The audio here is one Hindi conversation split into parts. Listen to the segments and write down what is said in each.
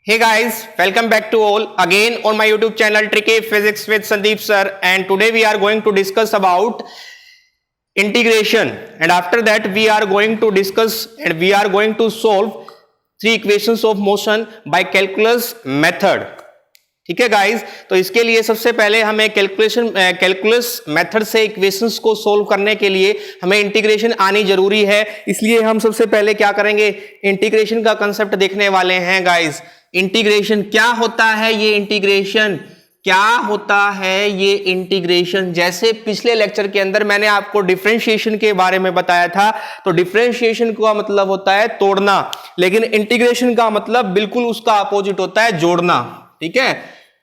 Hey guys, welcome back to all again on my YouTube channel Tricky Physics with Sandeep sir, and today we are going to discuss about integration, and after that we are going to discuss and we are going to solve three equations of motion by calculus method. ठीक है गाइस, तो इसके लिए सबसे पहले हमें कैलकुलस मेथड से इक्वेशंस को सोल्व करने के लिए हमें इंटीग्रेशन आनी जरूरी है। इसलिए हम सबसे पहले क्या करेंगे, इंटीग्रेशन का कंसेप्ट देखने वाले हैं गाइस। इंटीग्रेशन क्या होता है, ये इंटीग्रेशन क्या होता है, ये इंटीग्रेशन जैसे पिछले लेक्चर के अंदर मैंने आपको डिफरेंशिएशन के बारे में बताया था, तो डिफरेंशिएशन का मतलब होता है तोड़ना, लेकिन इंटीग्रेशन का मतलब बिल्कुल उसका अपोजिट होता है, जोड़ना। ठीक है,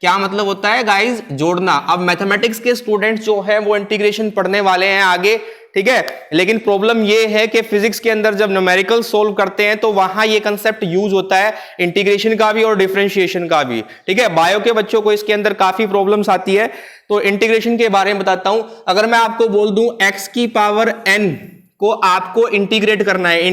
क्या मतलब होता है गाइस, जोड़ना। अब मैथमेटिक्स के स्टूडेंट्स जो है वो इंटीग्रेशन पढ़ने वाले हैं आगे, ठीक है, लेकिन प्रॉब्लम ये है कि फिजिक्स के अंदर जब न्यूमेरिकल सोल्व करते हैं तो वहां ये कंसेप्ट यूज होता है इंटीग्रेशन का भी और डिफरेंशिएशन का भी। ठीक है, बायो के बच्चों को इसके अंदर काफी प्रॉब्लम्स आती है, तो इंटीग्रेशन के बारे में बताता हूं। अगर मैं आपको बोल दूं x की पावर n को आपको इंटीग्रेट करना है,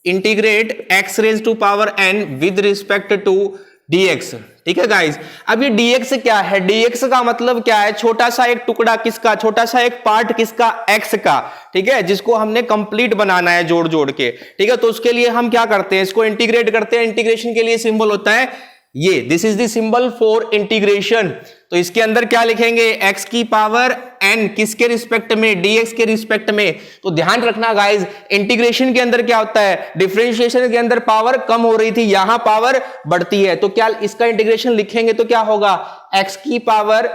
integrate x raise to power n with respect to dx। ठीक है गाइस, अब ये dx क्या है, dx का मतलब क्या है, छोटा सा एक टुकड़ा किसका, छोटा सा एक पार्ट किसका, x का। ठीक है, जिसको हमने कंप्लीट बनाना है जोड़ जोड़ के। ठीक है, तो उसके लिए हम क्या करते हैं, इसको इंटीग्रेट करते हैं। इंटीग्रेशन के लिए सिंबल होता है ये, this is the symbol for integration. तो इसके अंदर क्या लिखेंगे, x की पावर n किसके रिस्पेक्ट में, dx के रिस्पेक्ट में। तो ध्यान रखना गाइस, इंटीग्रेशन के अंदर क्या होता है, डिफरेंशिएशन के अंदर पावर कम हो रही थी, यहां पावर बढ़ती है, तो क्या इसका इंटीग्रेशन लिखेंगे तो क्या होगा, x की पावर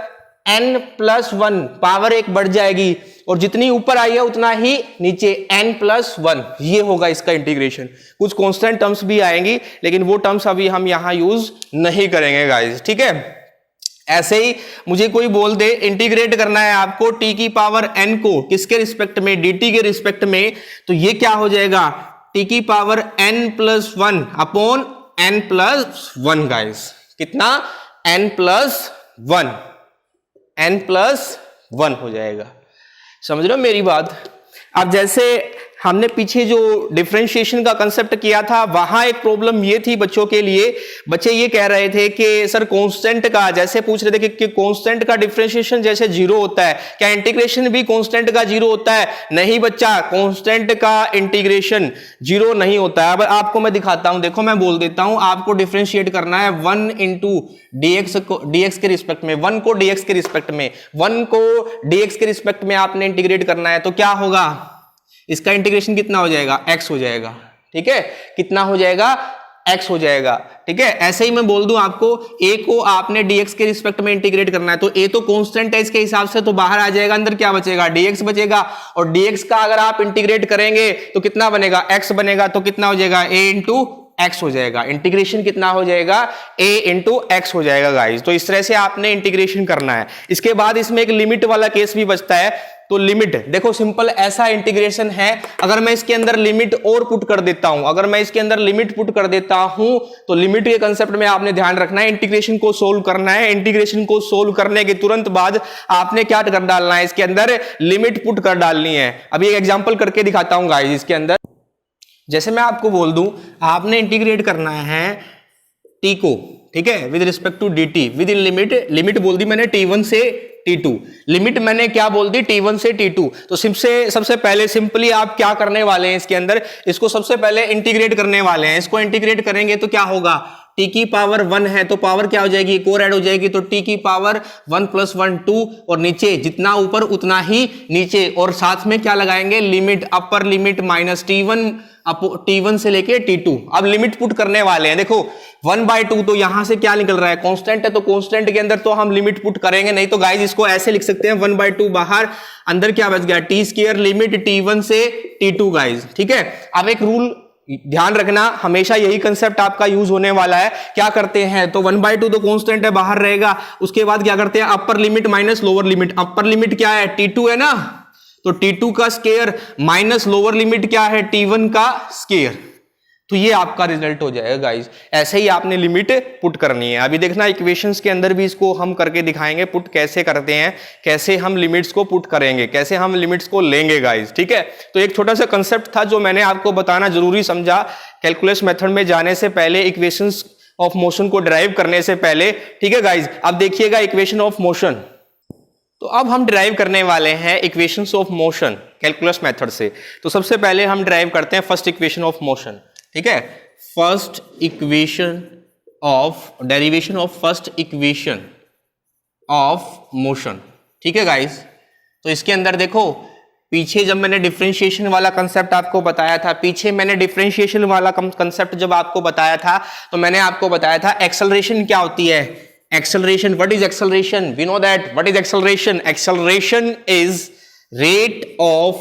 n प्लस 1, पावर एक बढ़ जाएगी और जितनी ऊपर आई है उतना ही नीचे n प्लस 1, ये होगा इसका इंटीग्रेशन। कुछ कांस्टेंट टर्म्स भी आएंगी, लेकिन वो टर्म्स अभी हम यहां यूज नहीं करेंगे गाइस। ठीक है, ऐसे ही मुझे कोई बोल दे इंटीग्रेट करना है आपको t की पावर n को किसके रिस्पेक्ट में, dt के रिस्पेक्ट में, तो ये क्या हो जाएगा, t की power n plus 1 upon n plus 1 guys. कितना, n प्लस 1, n प्लस 1 हो जाएगा। समझ रहे हो मेरी बात। अब जैसे हमने पीछे जो डिफरेंशिएशन का कंसेप्ट किया था, वहां एक प्रॉब्लम ये थी बच्चों के लिए, बच्चे ये कह रहे थे कि सर कांस्टेंट का, जैसे पूछ रहे थे कि कांस्टेंट का डिफरेंशिएशन जैसे जीरो होता है, क्या इंटीग्रेशन भी कांस्टेंट का जीरो होता है। नहीं बच्चा, कांस्टेंट का इंटीग्रेशन जीरो नहीं होता है। अब आपको मैं दिखाता हूं, देखो मैं बोल देता हूं, आपको डिफरेंशिएट करना है 1 इंटू dx के रिस्पेक्ट में, 1 को dx के रिस्पेक्ट में, 1 को dx के रिस्पेक्ट में आपने इंटीग्रेट करना है, तो क्या होगा, इसका इंटीग्रेशन कितना हो जाएगा, x हो जाएगा। ठीक है, कितना हो जाएगा, x हो जाएगा। ठीक है, ऐसे ही मैं बोल दूं आपको, a को आपने dx के रिस्पेक्ट में इंटीग्रेट करना है, तो a तो कांस्टेंट है इसके हिसाब से, तो बाहर आ जाएगा, अंदर क्या बचेगा, dx बचेगा, और dx का अगर आप इंटीग्रेट करेंगे तो कितना बनेगा, x बनेगा, तो कितना हो जाएगा, a इंटू x हो जाएगा। इंटीग्रेशन कितना हो जाएगा, a इंटू x हो जाएगा गाइस। तो इस तरह से आपने इंटीग्रेशन करना है। इसके बाद इसमें एक लिमिट वाला केस भी बचता है, तो लिमिट देखो सिंपल ऐसा इंटीग्रेशन है, अगर मैं इसके अंदर लिमिट और पुट कर देता हूं, अगर मैं इसके अंदर लिमिट पुट कर देता हूं, तो लिमिट के कंसेप्ट में आपने ध्यान रखना है, इंटीग्रेशन को सोल्व करना है। इंटीग्रेशन को सोल्व करने के तुरंत बाद आपने क्या कर डालना है, इसके अंदर लिमिट पुट कर डालनी है। अभी एक एग्जांपल करके दिखाता हूं गाइस। इसके अंदर जैसे मैं आपको बोल दूं, आपने इंटीग्रेट करना है t को, ठीक है, with respect to dt, within limit बोल दी मैंने t1 से t2, लिमिट मैंने क्या बोल दी, t1 से t2। तो सबसे पहले सिंपली आप क्या करने वाले हैं, इसके अंदर इसको सबसे पहले इंटीग्रेट करने वाले हैं। इसको इंटीग्रेट करेंगे तो क्या होगा, t की पावर 1 है तो पावर क्या हो जाएगी, एक और ऐड हो जाएगी, तो t की पावर 1 प्लस 1 2, और नीचे जितना ऊपर उतना ही नीचे, और साथ में क्या लगाएंगे, लिमिट, अपर लिमिट माइनस t1 से लेके t2। अब लिमिट पुट करने वाले हैं, देखो 1/2, तो यहां से क्या निकल रहा है, कांस्टेंट है, तो कांस्टेंट के अंदर तो हम लिमिट पुट करेंगे नहीं, तो गाइस इसको ऐसे लिख सकते हैं 1/2 बाहर, अंदर क्या बच गया, t स्क्वायर लिमिट t1 से t2 गाइस। ठीक है, अब एक रूल ध्यान रखना, हमेशा यही कंसेप्ट आपका यूज होने वाला है। क्या करते हैं, तो 1/2 तो कांस्टेंट है, बाहर रहेगा, उसके बाद क्या करते हैं, अपर limit minus lower limit. Upper limit क्या है, t2 है ना, तो t2 का स्क्वायर माइनस लोअर लिमिट क्या है, t1 का स्क्वायर, तो ये आपका रिजल्ट हो जाएगा गाइस। ऐसे ही आपने लिमिट पुट करनी है। अभी देखना इक्वेशंस के अंदर भी इसको हम करके दिखाएंगे, पुट कैसे करते हैं, कैसे हम लिमिट्स को पुट करेंगे, कैसे हम लिमिट्स को लेंगे गाइस। ठीक है, तो एक छोटा सा कंसेप्ट था जो मैंने आपको बताना जरूरी समझा कैलकुलस मेथड में जाने से पहले, इक्वेशंस ऑफ मोशन को डिराइव करने से पहले, ठीक है गाइज, अब देखिएगा इक्वेशन ऑफ मोशन। तो अब हम डिराइव करने वाले हैं equations of motion calculus method से। तो सबसे पहले हम डिराइव करते हैं फर्स्ट इक्वेशन ऑफ मोशन, ठीक है, first equation of derivation of first equation of motion, ठीक है गाइज। तो इसके अंदर देखो, पीछे जब मैंने डिफरेंशिएशन वाला कंसेप्ट आपको बताया था, पीछे मैंने डिफरेंशिएशन वाला कंसेप्ट जब आपको बताया था, तो मैंने आपको बताया था एक्सेलरेशन क्या होती है। Acceleration, what is acceleration? We know that what is acceleration. Acceleration is rate of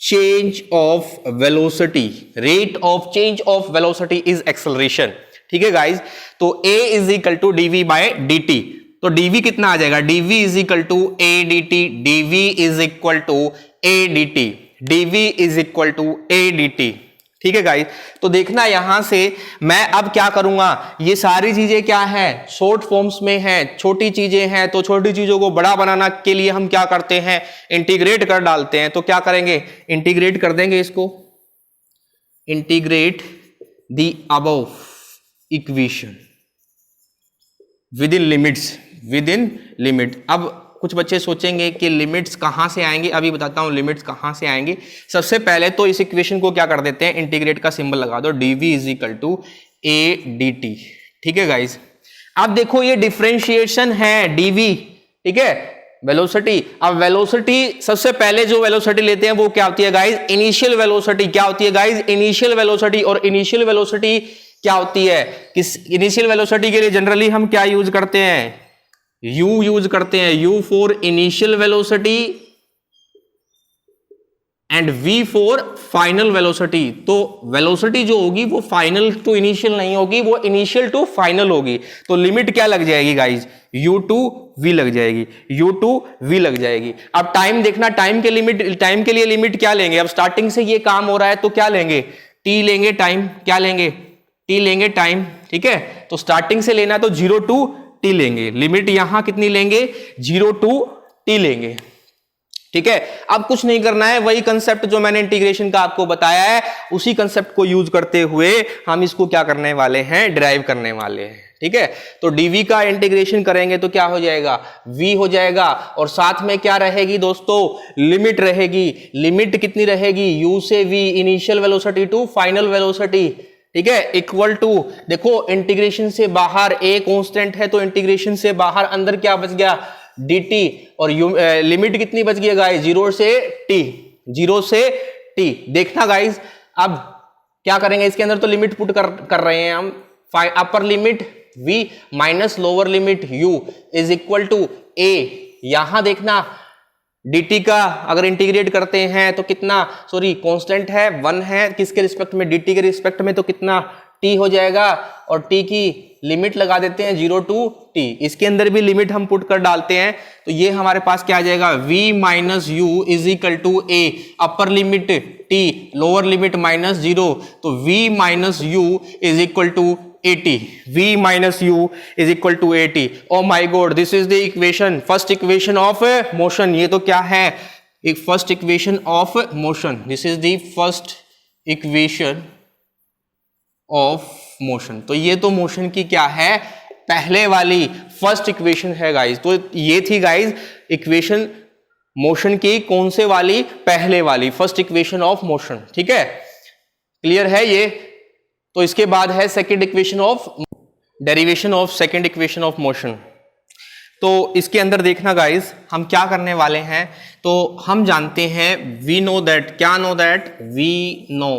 change of velocity. Rate of change of velocity is acceleration, ठीक है गाइज। तो a is equal to dv by dt। तो dv कितना आ जाएगा? dv is equal to a dt, dv is equal to a dt, dv is equal to a dt, ठीक है गाइस। तो देखना यहां से मैं अब क्या करूंगा, ये सारी चीजें क्या है, शॉर्ट फॉर्म्स में है, छोटी चीजें हैं, तो छोटी चीजों को बड़ा बनाना के लिए हम क्या करते हैं, इंटीग्रेट कर डालते हैं। तो क्या करेंगे, इंटीग्रेट कर देंगे इसको, integrate the above equation with in limits, with in limit. अब कुछ बच्चे सोचेंगे कि लिमिट्स कहां से आएंगे, अभी बताता हूं लिमिट्स कहां से आएंगे। सबसे पहले तो इस इक्वेशन को क्या कर देते हैं, इंटीग्रेट का सिंबल लगा दो, dv is equal to a dt, ठीक है गाइज। अब देखो ये डिफरेंशिएशन है dv, ठीक है, वेलोसिटी। अब वेलोसिटी सबसे पहले जो वेलोसिटी लेते हैं वो क्या होती है गाइज, इनिशियल वेलोसिटी। क्या होती है गाइज, इनिशियल वेलोसिटी। और इनिशियल वेलोसिटी क्या होती है, किस इनिशियल वेलोसिटी के लिए जनरली हम क्या यूज करते हैं, u यूज करते हैं, u for initial velocity and v for final velocity. तो वेलोसिटी जो होगी वो फाइनल टू इनिशियल नहीं होगी, वो इनिशियल टू फाइनल होगी। तो लिमिट क्या लग जाएगी गाइज, u टू v लग जाएगी, u टू v लग जाएगी। अब टाइम देखना, टाइम के लिमिट, टाइम के लिए लिमिट क्या लेंगे, अब स्टार्टिंग से ये काम हो रहा है तो क्या लेंगे, t लेंगे, टाइम क्या लेंगे, t लेंगे टाइम, ठीक है। तो स्टार्टिंग से लेना तो 0 टू t लेंगे, लिमिट यहां कितनी लेंगे, 0 टू t लेंगे, ठीक है। अब कुछ नहीं करना है, वही कंसेप्ट जो मैंने इंटीग्रेशन का आपको बताया है, उसी कंसेप्ट को यूज करते हुए हम इसको क्या करने वाले हैं, डिराइव करने वाले हैं, ठीक है। तो dv का इंटीग्रेशन करेंगे तो क्या हो जाएगा, v हो जाएगा, और साथ में क्या रहेगी दोस्तों, लिमिट रहेगी। लिमिट कितनी रहेगी, u से v, initial velocity to final velocity, ठीक है, इक्वल टू, देखो इंटीग्रेशन से बाहर a कांस्टेंट है, तो इंटीग्रेशन से बाहर अंदर क्या बच गया, dt, और लिमिट कितनी बच गई गाइस, 0 से t, 0 से t। देखना गाइस, अब क्या करेंगे, इसके अंदर तो लिमिट पुट कर रहे हैं हम, upper limit v minus lower limit u is equal to a। यहां देखना dt का अगर इंटीग्रेट करते हैं तो कितना, सॉरी कांस्टेंट है 1 है, किसके रिस्पेक्ट में, dt के रिस्पेक्ट में, तो कितना t हो जाएगा, और t की लिमिट लगा देते हैं 0 टू t। इसके अंदर भी लिमिट हम पुट कर डालते हैं, तो ये हमारे पास क्या आ जाएगा, v minus u is equal to a, upper limit t, lower limit minus 0, तो v minus u is equal to 80, v minus u is equal to 80। oh my god, this is the equation, first equation of motion। ये तो क्या है, एक first equation of motion, this is the first equation of motion। तो ये तो motion की क्या है, पहले वाली फर्स्ट इक्वेशन है गाइज। तो ये थी गाइज इक्वेशन मोशन की, कौन से वाली, पहले वाली, फर्स्ट इक्वेशन ऑफ मोशन, ठीक है, क्लियर है ये। तो इसके बाद है second equation of derivation of second equation of motion. तो इसके अंदर देखना गाइस, हम क्या करने वाले हैं, तो हम जानते हैं वी नो दैट, क्या नो दैट, वी नो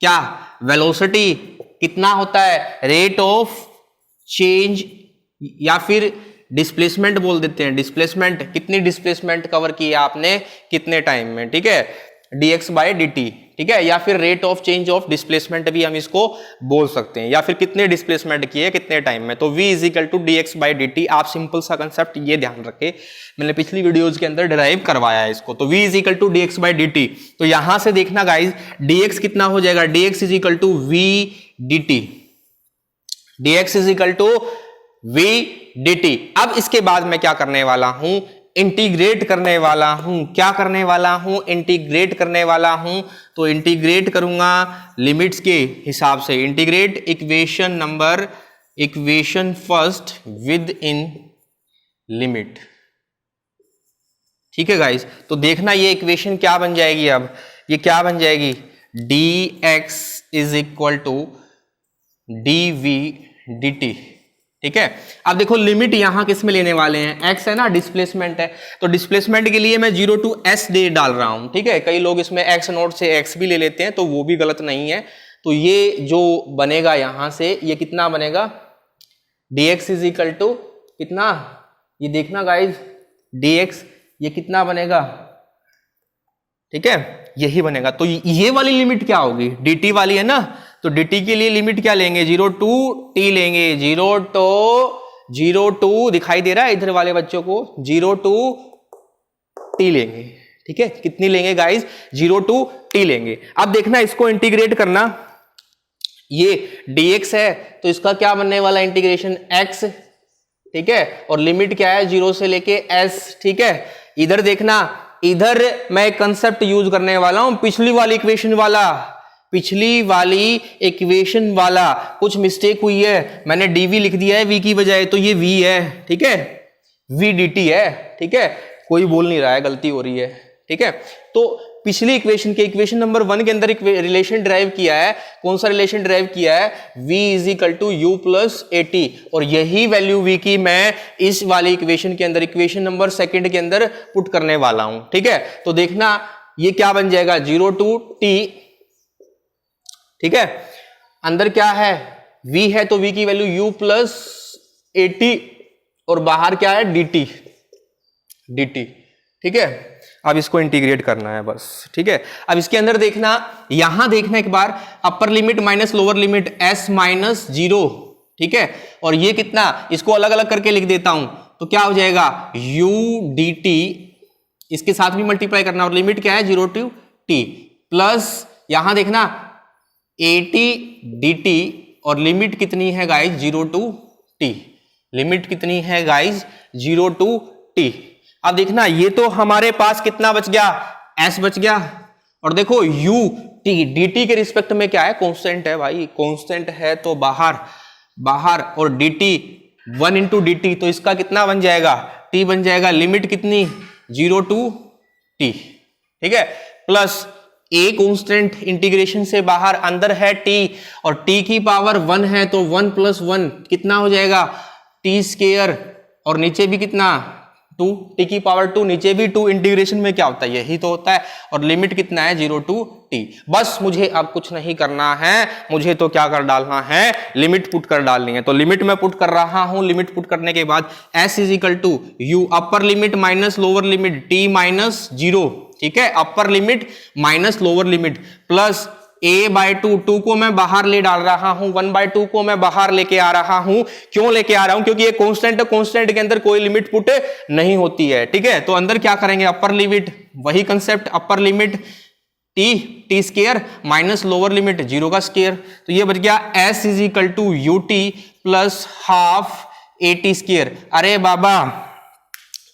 क्या, वेलोसिटी कितना होता है, रेट ऑफ चेंज, या फिर डिस्प्लेसमेंट बोल देते हैं, डिस्प्लेसमेंट, कितनी डिस्प्लेसमेंट कवर की है आपने कितने टाइम में, ठीक है, dx बाय dt, ठीक है, या फिर rate of change of displacement भी हम इसको बोल सकते हैं, या फिर कितने डिस्प्लेसमेंट किए कितने टाइम में। तो v is equal to dx by dt। आप सिंपल सा कंसेप्ट ये ध्यान रखें, मैंने पिछली वीडियोस के अंदर डिराइव करवाया है इसको। तो v is equal to dx by dt। तो यहां से देखना गाइज, dx कितना हो जाएगा, dx is equal to v dt, dx is equal to v dt। अब इसके बाद मैं क्या करने वाला हूं, इंटीग्रेट करने वाला हूं, क्या करने वाला हूं, इंटीग्रेट करने वाला हूं। तो इंटीग्रेट करूंगा लिमिट्स के हिसाब से, integrate equation number equation first with in limit. ठीक है गाइस, तो देखना ये इक्वेशन क्या बन जाएगी। अब ये क्या बन जाएगी, dx is equal to dv dt। ठीक है, अब देखो लिमिट यहां किस में लेने वाले हैं, x है ना, डिस्प्लेसमेंट है, तो डिस्प्लेसमेंट के लिए मैं 0 to s दे डाल रहा हूं। ठीक है, कई लोग इसमें x नोट से x भी ले लेते हैं, तो वो भी गलत नहीं है। तो ये जो बनेगा यहां से, ये कितना बनेगा, dx इज इक्वल टू कितना, ये देखना गाइज, dx ये कितना बनेगा, ठीक है, यही बनेगा। तो ये वाली लिमिट क्या होगी, dt वाली है ना, तो dt के लिए लिमिट क्या लेंगे, 0 to t लेंगे, 0 to दिखाई दे रहा है इधर वाले बच्चों को, 0 to t लेंगे। ठीक है, कितनी लेंगे गाइज, 0 to t लेंगे। अब देखना इसको इंटीग्रेट करना, ये dx है तो इसका क्या बनने वाला इंटीग्रेशन x। ठीक है, और लिमिट क्या है, 0 से लेके s। ठीक है, इधर देखना, इधर मैं कंसेप्ट यूज करने वाला हूं पिछली वाली इक्वेशन वाला, कुछ मिस्टेक हुई है, मैंने dv लिख दिया है v की बजाय, तो ये v है। ठीक है, v dt है। ठीक है, कोई बोल नहीं रहा है, गलती हो रही है। ठीक है, तो पिछली इक्वेशन के इक्वेशन नंबर 1 के अंदर एक रिलेशन ड्राइव किया है, कौन सा रिलेशन ड्राइव किया है, v is equal to u plus at, और यही वैल्यू v की मैं इस वाली इक्वेशन के अंदर, इक्वेशन नंबर 2 के अंदर पुट करने वाला हूं। ठीक है, तो देखना ये क्या बन जाएगा, 0 to t। ठीक है, अंदर क्या है, v है तो v की वैल्यू u प्लस at, और बाहर क्या है, dt। ठीक है, अब इसको इंटीग्रेट करना है बस। ठीक है, अब इसके अंदर देखना, यहां देखना एक बार, upper limit minus lower limit s minus 0। ठीक है, और ये कितना, इसको अलग अलग करके लिख देता हूं, तो क्या हो जाएगा, u dt, इसके साथ भी मल्टीप्लाई करना, और लिमिट क्या है, 0 to t, प्लस यहां देखना at dt, और लिमिट कितनी है गाइज, 0 to t, लिमिट कितनी है गाइज, 0 to t। अब देखना ये तो हमारे पास कितना बच गया, s बच गया, और देखो u t dt के रिस्पेक्ट में क्या है, कांस्टेंट है भाई, कांस्टेंट है तो बाहर, और dt 1 into dt, तो इसका कितना बन जाएगा, t बन जाएगा, लिमिट कितनी, 0 to t। ठीक है, प्लस a कांस्टेंट इंटीग्रेशन से बाहर, अंदर है t, और t की पावर 1 है तो 1 + 1 कितना हो जाएगा, t स्क्वायर, और नीचे भी कितना, 2, t की पावर 2, नीचे भी 2, इंटीग्रेशन में क्या होता है, यही तो होता है, और लिमिट कितना है, 0 to t। बस मुझे अब कुछ नहीं करना है, मुझे तो क्या कर डालना है, लिमिट पुट कर डालनी है। तो लिमिट मैं पुट कर रहा हूं, लिमिट पुट करने के बाद s is equal to u, upper limit minus lower limit, t minus 0। ठीक है, upper limit minus lower limit, plus a/2, 2 को मैं बाहर ले डाल रहा हूं, 1/2 को मैं बाहर लेके आ रहा हूं। क्यों लेके आ रहा हूं, क्योंकि ये कांस्टेंट है, कांस्टेंट के अंदर कोई लिमिट पुट नहीं होती है। ठीक है, तो अंदर क्या करेंगे, अपर लिमिट, वही concept, upper limit t square minus lower limit 0 का स्क्वायर, तो ये बच गया s is equal to ut plus half at square.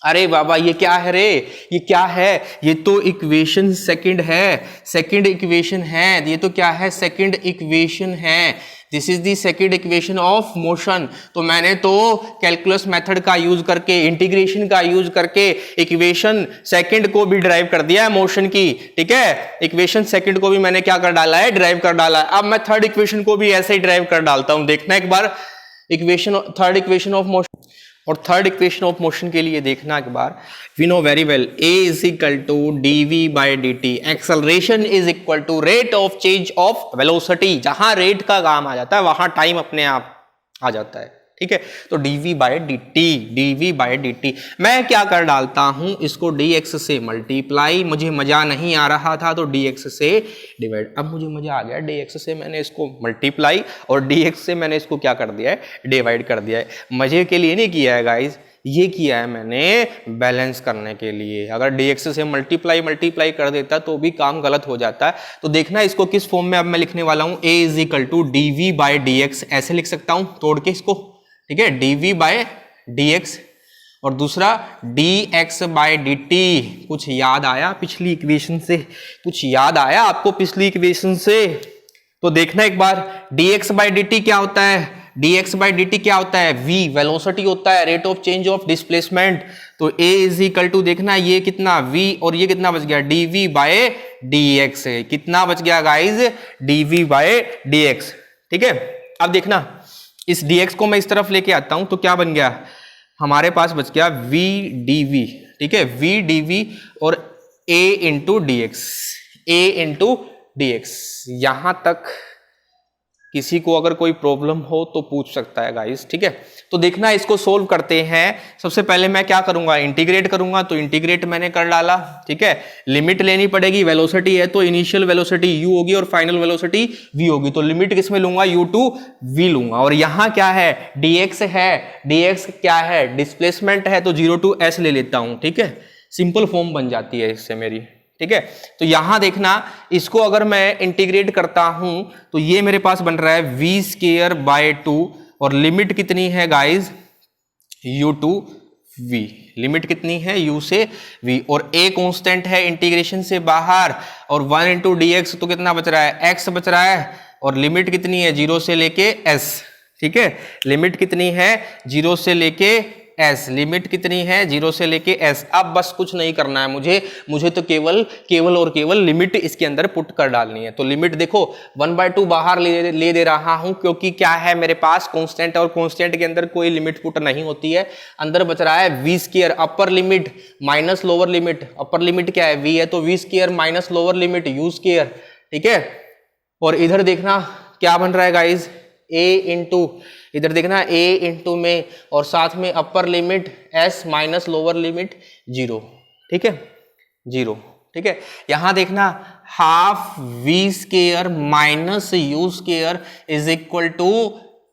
अरे बाबा ये क्या है रे, ये क्या है, ये तो इक्वेशन सेकंड है, सेकंड इक्वेशन है, ये तो क्या है, सेकंड इक्वेशन है, this is the second equation of motion. तो मैंने तो कैलकुलस मेथड का यूज करके, इंटीग्रेशन का यूज करके इक्वेशन सेकंड को भी ड्राइव कर दिया है मोशन की। ठीक है, इक्वेशन सेकंड को भी मैंने क्या कर डाला है, ड्राइव कर डाला है। अब मैं थर्ड इक्वेशन को भी ऐसे ही ड्राइव कर डालता हूं, देखना एक बार, equation, third equation of motion, और थर्ड इक्वेशन ऑफ मोशन के लिए देखना एक बार, we know very well a is equal to dv/dt, acceleration is equal to rate of change of velocity. जहां रेट का काम आ जाता है वहां टाइम अपने आप आ जाता है। ठीक है, तो dv/dt, मैं क्या कर डालता हूं, इसको dx से मल्टीप्लाई, मुझे मजा नहीं आ रहा था तो dx से डिवाइड, अब मुझे मजा आ गया, dx से मैंने इसको मल्टीप्लाई और dx से मैंने इसको क्या कर दिया है, डिवाइड कर दिया है। मजे के लिए नहीं किया है गाइज, ये किया है मैंने बैलेंस करने के लिए। अगर dx से मल्टीप्लाई कर देता तो भी काम गलत हो जाता है। तो देखना इसको किस फॉर्म में अब मैं लिखने वाला हूं, a is equal to dv/dx, ऐसे लिख सकता हूं तोड़ के इसको। ठीक है, dv/dx, और दूसरा dx/dt। कुछ याद आया पिछली इक्वेशन से, कुछ याद आया आपको पिछली इक्वेशन से? तो देखना एक बार, dx/dt क्या होता है, dx बाई dt क्या होता है, v वेलोसिटी होता है, rate of change of displacement. तो a इज इक्वल टू देखना ये कितना v और ये कितना बच गया dv बाय dx, कितना बच गया गाइज dv बाय dx। ठीक है, अब देखना इस dx को मैं इस तरफ लेके आता हूं तो क्या बन गया, हमारे पास बच गया v dv। ठीक है, v dv और a इंटू dx। यहां तक किसी को अगर कोई प्रॉब्लम हो तो पूछ सकता है गाइस। ठीक है, तो देखना इसको सोल्व करते हैं। सबसे पहले मैं क्या करूंगा, इंटीग्रेट करूंगा। तो इंटीग्रेट मैंने कर डाला। ठीक है, लिमिट लेनी पड़ेगी, वेलोसिटी है तो इनिशियल वेलोसिटी u होगी और फाइनल वेलोसिटी v होगी। तो लिमिट किस में लूंगा, u टू v लूंगा। और यहां क्या है, dx है, dx क्या है, डिस्प्लेसमेंट है, तो 0 टू s ले लेता हूं। ठीक है, सिंपल फॉर्म बन जाती है इससे मेरी। ठीक है, तो यहां देखना इसको अगर मैं इंटीग्रेट करता हूं तो ये मेरे पास बन रहा है v स्क्वायर बाय 2 और लिमिट कितनी है guys, u to v। Limit कितनी है, u से v और a कांस्टेंट है इंटीग्रेशन से बाहर और 1 इंटू dx तो कितना बच रहा है, x बच रहा है। और लिमिट कितनी है, 0 से लेके s। ठीक है, लिमिट कितनी है, 0 से लेके s, लिमिट कितनी है, 0 से लेके s। अब बस कुछ नहीं करना है मुझे तो केवल और केवल लिमिट इसके अंदर पुट कर डालनी है। तो लिमिट देखो 1/2 बाहर ले दे रहा हूं क्योंकि क्या है मेरे पास कांस्टेंट और कांस्टेंट के अंदर कोई लिमिट पुट नहीं होती है। अंदर बच रहा है v स्क्वायर अपर limit minus lower limit. Upper limit क्या है, v है तो v square minus lower limit u square. ठीक है, और इधर देखना क्या बन रहा है गाइज, a इंटू, इधर देखना a इंटू में और साथ में upper limit s minus lower limit 0। ठीक है, 0। ठीक है, यहां देखना half v square minus u square is equal to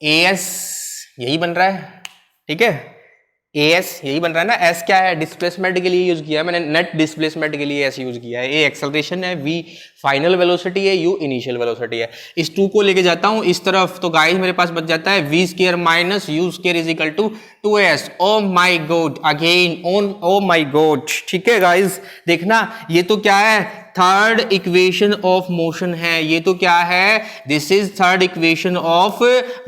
as, यही बन रहा है। ठीक है, as यही बन रहा है ना। s क्या है, डिस्प्लेसमेंट के लिए यूज किया है मैंने, नेट डिस्प्लेसमेंट के लिए s यूज किया है। a एक्सेलरेशन है, v फाइनल वेलोसिटी है, u इनिशियल वेलोसिटी है। इस 2 को लेके जाता हूं इस तरफ तो गाइस मेरे पास बच जाता है v square minus u square is equal to 2s। Oh my god, again oh my god. ठीक है गाइस, देखना ये तो क्या है, थर्ड इक्वेशन ऑफ मोशन है। ये तो क्या है, this is third equation of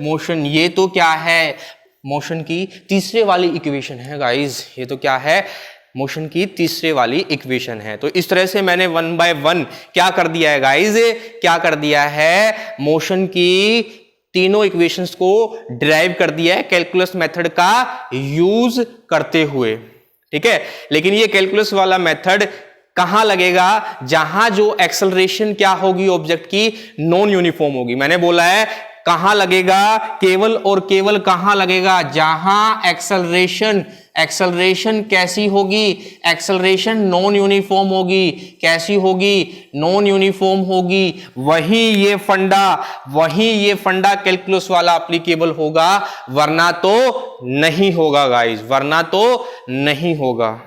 motion. ये तो क्या है, मोशन की तीसरे वाली इक्वेशन है गाइस। ये तो क्या है, मोशन की तीसरे वाली इक्वेशन है। तो इस तरह से मैंने 1 बाय 1 क्या कर दिया है गाइस, क्या कर दिया है, मोशन की तीनों इक्वेशंस को डिराइव कर दिया है कैलकुलस मेथड का यूज करते हुए। ठीक है, लेकिन ये कैलकुलस वाला मेथड कहां लगेगा, जहां जो एक्सेलरेशन क्या होगी ऑब्जेक्ट की, नॉन यूनिफॉर्म होगी। मैंने बोला है कहां लगेगा, केवल और केवल कहां लगेगा, जहां एक्सेलरेशन कैसी होगी, एक्सेलरेशन नॉन यूनिफॉर्म होगी। कैसी होगी, नॉन यूनिफॉर्म होगी। वहीं ये फंडा कैलकुलस वाला एप्लीकेबल होगा, वरना तो नहीं होगा गाइस, वरना तो नहीं होगा।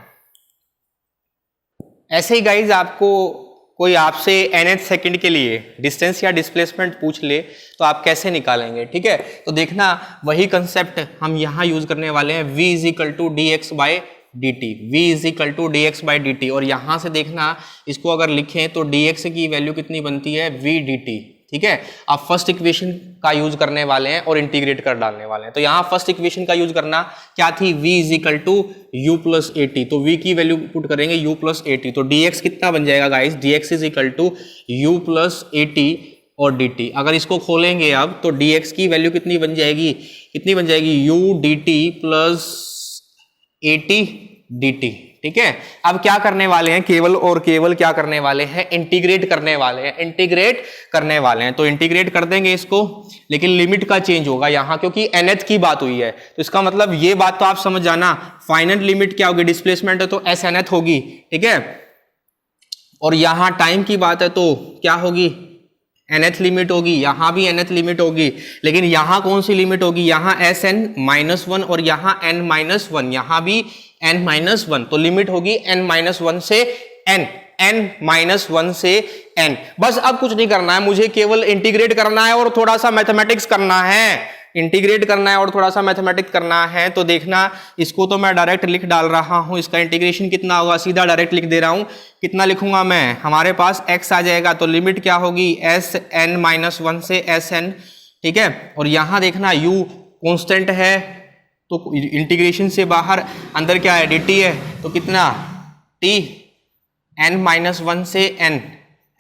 ऐसे ही गाइज आपको कोई आपसे nth सेकंड के लिए डिस्टेंस या डिस्प्लेसमेंट पूछ ले तो आप कैसे निकालेंगे। ठीक है, तो देखना वही कंसेप्ट हम यहां यूज करने वाले हैं, v is equal to dx by dt, v is equal to dx by dt। और यहां से देखना इसको अगर लिखें तो dx की वैल्यू कितनी बनती है, v dt। ठीक है, आप फर्स्ट इक्वेशन का यूज करने वाले हैं और इंटीग्रेट कर डालने वाले हैं। तो यहां फर्स्ट इक्वेशन का यूज करना क्या थी, v is equal to u plus A T. तो v की वैल्यू पुट करेंगे u प्लस ए टी। तो dx कितना बन जाएगा guys, dx is equal to u plus A T और dt। अगर इसको खोलेंगे अब तो dx की वैल्यू कितनी बन जाएगी, u dt plus A T dt। ठीक है, अब क्या करने वाले हैं, केवल और केवल क्या करने वाले हैं, इंटीग्रेट करने वाले हैं। तो इंटीग्रेट कर देंगे इसको, लेकिन लिमिट का चेंज होगा यहां क्योंकि nth की बात हुई है। तो इसका मतलब ये बात तो आप समझ जाना, फाइनल लिमिट क्या होगी, डिस्प्लेसमेंट है तो s nth होगी। ठीक है, और यहां टाइम की बात है तो क्या होगी, nth लिमिट होगी, यहां भी nth लिमिट होगी। लेकिन यहां कौन सी लिमिट होगी, यहां sn-1 और यहां n-1, यहां भी n-1। तो लिमिट होगी n-1 से n-1 से n। बस अब कुछ नहीं करना है, मुझे केवल इंटीग्रेट करना है और थोड़ा सा मैथमेटिक्स करना है। तो देखना इसको तो मैं डायरेक्ट लिख डाल रहा हूं, इसका इंटीग्रेशन कितना होगा, सीधा डायरेक्ट लिख दे रहा हूं। कितना लिखूंगा मैं, हमारे पास x आ जाएगा तो लिमिट क्या होगी, sn-1 से sn। ठीक है, और यहां देखना u कांस्टेंट है तो इंटीग्रेशन से बाहर अंदर क्या है dt है, तो कितना t n-1 से n।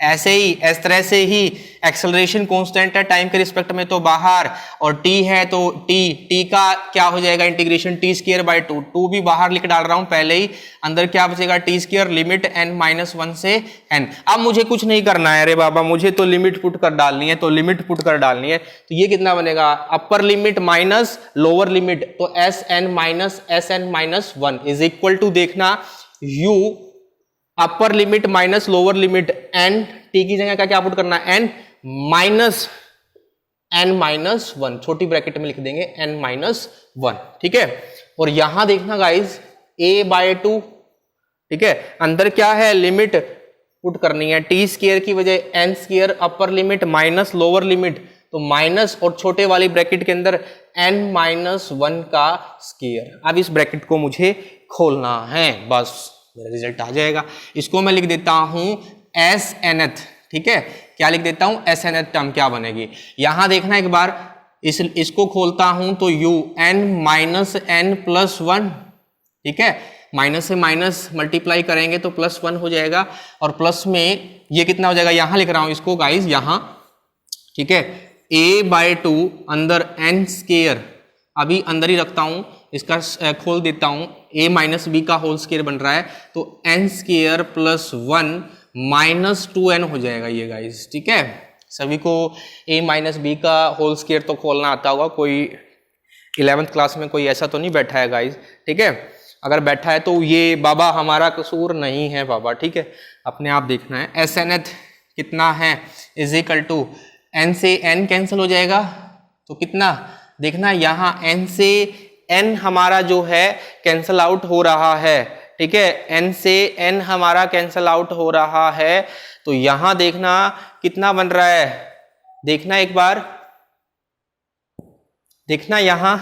ऐसे ही इस तरह से ही एक्सेलरेशन कांस्टेंट है टाइम के रिस्पेक्ट में तो बाहर, और t है तो t का क्या हो जाएगा इंटीग्रेशन t²/2, 2 भी बाहर लिख डाल रहा हूं पहले ही, अंदर क्या बचेगा t² लिमिट n-1 से n। अब मुझे कुछ नहीं करना है, अरे बाबा मुझे तो लिमिट पुट कर डालनी है, तो लिमिट पुट कर डालनी है, तो ये कितना बनेगा अपर लिमिट माइनस लोअर लिमिट, तो Sn-1 इज इक्वल टू देखना u upper limit minus lower limit n, t की जगह का क्या पुट करना है n-1, छोटी ब्रैकेट में लिख देंगे n-1, ठीक है। और यहां देखना गाइस a/2, ठीक है, अंदर क्या है लिमिट पुट करनी है t² की वजह n², अपर लिमिट माइनस लोअर लिमिट, तो माइनस और छोटे वाली ब्रैकेट के अंदर n-1 का स्क्वायर। अब इस ब्रैकेट को मुझे खोलना है, बस मेरा रिजल्ट आ जाएगा। इसको मैं लिख देता हूं Snth, ठीक है, क्या लिख देता हूं Snth टर्म क्या बनेगी, यहां देखना एक बार, इसको खोलता हूं तो un-n+1, ठीक है, माइनस से माइनस मल्टीप्लाई करेंगे तो +1 हो जाएगा, और प्लस में ये कितना हो जाएगा, यहां लिख रहा हूं इसको गाइस यहां, ठीक है, a/2 अंदर n², अभी अंदर ही रखता हूं, इसका खोल देता हूं, a-b का होल स्क्वायर बन रहा है, तो n² + 1 - 2n हो जाएगा ये गाइस, ठीक है। सभी को a-b का होल स्क्वायर तो खोलना आता होगा, कोई 11th क्लास में कोई ऐसा तो नहीं बैठा है गाइस, ठीक है, अगर बैठा है तो ये बाबा हमारा कसूर नहीं है बाबा, ठीक है, अपने आप देखना है। Snth कितना है इज इक्वल टू n से n कैंसिल हो जाएगा, तो कितना देखना यहाँ n से n हमारा जो है कैंसल आउट हो रहा है, ठीक है, n से n हमारा कैंसल आउट हो रहा है, तो यहां देखना कितना बन रहा है, देखना एक बार, देखना यहां,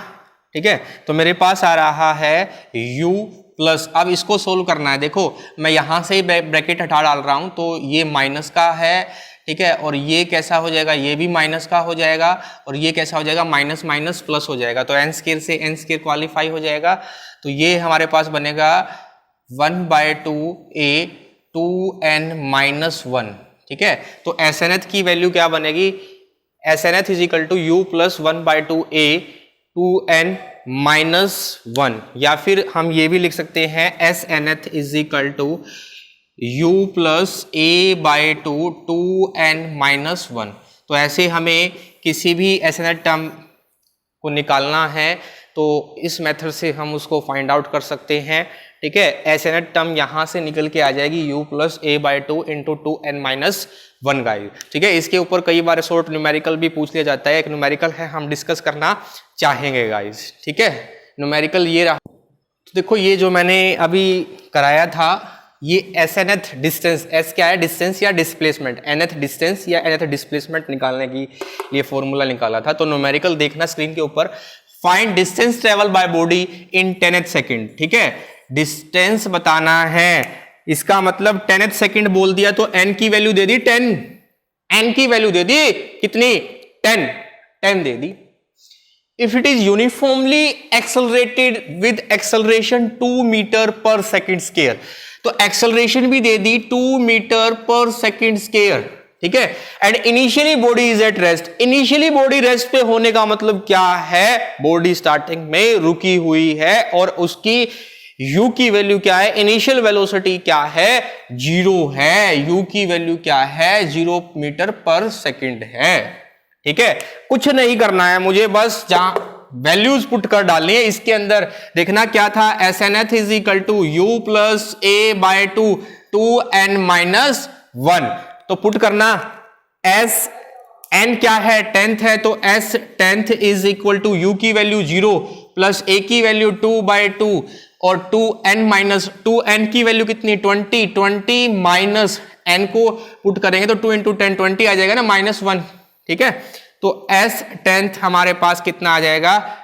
ठीक है, तो मेरे पास आ रहा है u प्लस, अब इसको सोल्व करना है, देखो मैं यहां से ब्रैकेट हटा डाल रहा हूं, तो ये माइनस का है, ठीक है, और ये कैसा हो जाएगा, ये भी माइनस का हो जाएगा, और ये कैसा हो जाएगा माइनस माइनस प्लस हो जाएगा, तो n² से n² क्वालिफाई हो जाएगा, तो ये हमारे पास बनेगा 1/2a 2n-1, ठीक है। तो Snth की वैल्यू क्या बनेगी, Snth is equal to u plus 1/2a 2n-1, या फिर हम ये भी लिख सकते हैं Snth is equal to u plus a/2 2n-1। तो ऐसे हमें किसी भी Snth टर्म को निकालना है तो इस मेथड से हम उसको फाइंड आउट कर सकते हैं, ठीक है। Snth टर्म यहां से निकल के आ जाएगी u plus a/2 into 2n-1 guys, ठीक है। इसके ऊपर कई बार शॉर्ट न्यूमेरिकल भी पूछ लिया जाता है, एक न्यूमेरिकल है हम डिस्कस करना चाहेंगे गाइस, ठीक है। न्यूमेरिकल ये रहा, तो देखो ये जो मैंने अभी कराया था ये Snth डिस्टेंस, S क्या है डिस्टेंस या डिस्प्लेसमेंट, nth डिस्टेंस या nth डिस्प्लेसमेंट निकालने की ये फॉर्मूला निकाला था। तो न्यूमेरिकल देखना स्क्रीन के ऊपर, find distance travel by body in 10th second, ठीक है, डिस्टेंस बताना है, इसका मतलब 10th सेकंड बोल दिया तो n की वैल्यू दे दी 10, n की वैल्यू दे दी कितनी 10 दे दी। If it is uniformly accelerated with acceleration 2 metre per second square, तो एक्सेलरेशन भी दे दी 2 मीटर पर सेकंड स्क्वायर, ठीक है। And initially body is at rest, initially body rest पे होने का मतलब क्या है, बॉडी स्टार्टिंग में रुकी हुई है और उसकी u की वैल्यू क्या है, इनिशियल वेलोसिटी क्या है 0 है, u की वैल्यू क्या है 0 मीटर पर सेकंड है, ठीक है। कुछ नहीं करना है मुझे, बस जहां वैल्यूज पुट कर डालनी है। इसके अंदर देखना क्या था, Snth is equal to u plus a/2 2n-1, तो पुट करना s n क्या है 10th है, तो s 10th is equal to u की वैल्यू 0 प्लस a की वैल्यू 2/2 और 2n की वैल्यू कितनी 20 माइनस n को पुट करेंगे तो 2 × 10 20 आ जाएगा ना -1, ठीक है। तो s 10th हमारे पास कितना आ जाएगा,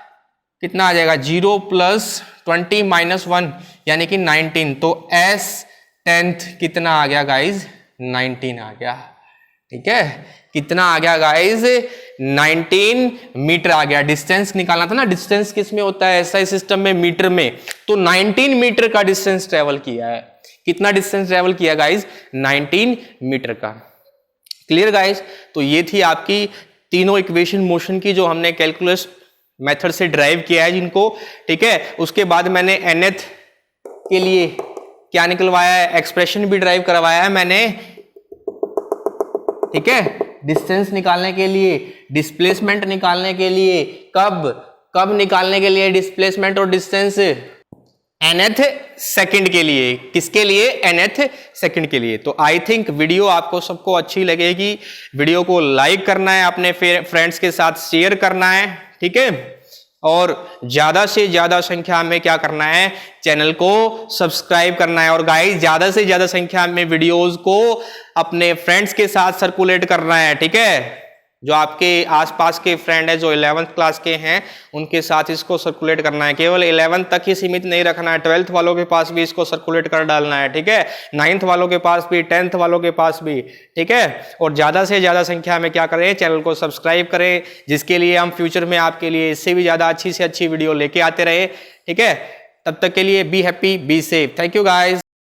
0 प्लस 20 माइनस 1 यानी कि 19, तो s 10th कितना आ गया गाइज 19 आ गया, ठीक है। कितना आ गया गाइस, 19 मीटर आ गया। डिस्टेंस निकालना था ना, डिस्टेंस किस में होता है एसआई सिस्टम में, मीटर में, तो 19 मीटर का डिस्टेंस ट्रेवल किया है। कितना डिस्टेंस ट्रेवल किया गाइस, 19 मीटर का। Clear guys? तो ये थी आपकी तीनों इक्वेशन मोशन की जो हमने कैलकुलस मेथड से ड्राइव किया है जिनको, ठीक है। उसके बाद मैंने nth के लिए क्या निकलवाया है, एक्सप्रेशन भी ड्राइव करवाया है मैंने, ठीक है, डिस्टेंस निकालने के लिए, डिस्प्लेसमेंट निकालने के लिए, कब निकालने के लिए डिस्प्लेसमेंट और डिस्टेंस, nth सेकंड के लिए। किसके लिए, nth सेकंड के लिए। तो आई थिंक वीडियो आपको सबको अच्छी लगेगी। वीडियो को लाइक करना है, अपने फ्रेंड्स के साथ शेयर करना है, ठीक है, और ज्यादा से ज्यादा संख्या में क्या करना है, चैनल को सब्सक्राइब करना है। और गाइस ज्यादा से ज्यादा संख्या में वीडियोस को अपने फ्रेंड्स के साथ सर्कुलेट करना है, ठीक है। जो आपके आसपास के फ्रेंड है जो 11th क्लास के हैं उनके साथ इसको सर्कुलेट करना है। केवल 11th तक ही सीमित नहीं रखना है, 12th वालों के पास भी इसको सर्कुलेट कर डालना है, ठीक है, 9th वालों के पास भी, 10th वालों के पास भी, ठीक है। और ज्यादा से ज्यादा संख्या में क्या करें, चैनल को सब्सक्राइब करें, जिसके लिए हम फ्यूचर में आपके लिए इससे भी ज्यादा अच्छी से अच्छी वीडियो लेके आते रहे, ठीक है। तब तक के लिए be happy, be safe. Thank you guys.